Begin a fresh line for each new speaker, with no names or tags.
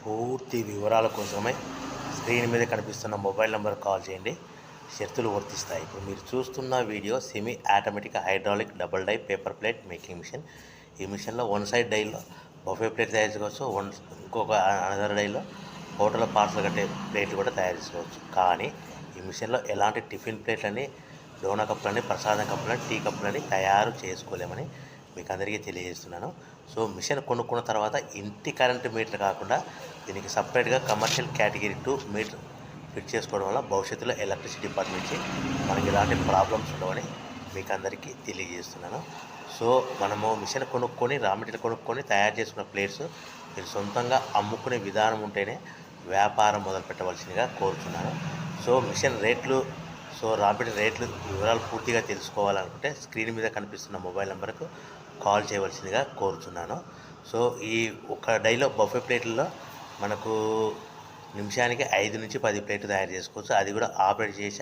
పూర్తి వివరాల కోసమే స్క్రీన్ మీద కనిపిస్తున్న మొబైల్ నెంబర్ కాల్ చేయండి. షరతులు వర్తిస్తాయి. ఇప్పుడు మీరు చూస్తున్న video semi automatic hydraulic double die paper plate making machine. ఈ మిషన్లో వన్ సైడ్ డైలో బఫే ప్లేట్ తయారు చేసుకోవచ్చు. ఇంకొక అనదర్ డైలో హోటల్ పార్సల్ కట్టే ప్లేట్లు కూడా తయారు చేసుకోవచ్చు. కానీ ఈ మిషన్లో ఎలాంటి టిఫిన్ ప్లేట్లని, డోనా కప్పులని, ప్రసాదం కప్పులని, టీ కప్పులని తయారు చేసుకోలేమని మీకు అందరికీ తెలియజేస్తున్నాను. సో మిషన్ కొనుక్కున్న తర్వాత ఇంటి కరెంటు మీటర్ కాకుండా దీనికి సపరేట్గా కమర్షియల్ కేటగిరీ 2 మీటర్ ఫిట్ చేసుకోవడం వల్ల భవిష్యత్తులో ఎలక్ట్రిసిటీ డిపార్ట్మెంట్ నుంచి మనకి ఎలాంటి ప్రాబ్లమ్స్ ఉండవని మీకు అందరికీ తెలియజేస్తున్నాను. సో మనము మిషన్ కొనుక్కొని రా మెటీరియల్ కొనుక్కొని తయారు చేసుకున్న ప్లేట్స్ మీరు సొంతంగా అమ్ముకునే విధానం ఉంటేనే వ్యాపారం మొదలు పెట్టవలసిందిగా కోరుతున్నాను. సో మిషన్ రేట్లు, రా మెటీరియల్ రేట్లు వివరాలు పూర్తిగా తెలుసుకోవాలనుకుంటే స్క్రీన్ మీద కనిపిస్తున్న మొబైల్ నెంబర్కు కాల్ చేయవలసిందిగా కోరుతున్నాను. సో ఈ ఒక డైలో బఫే ప్లేట్లలో మనకు నిమిషానికి 5 నుంచి 10 ప్లేట్లు తయారు చేసుకోవచ్చు. అది కూడా ఆపరేట్ చేసి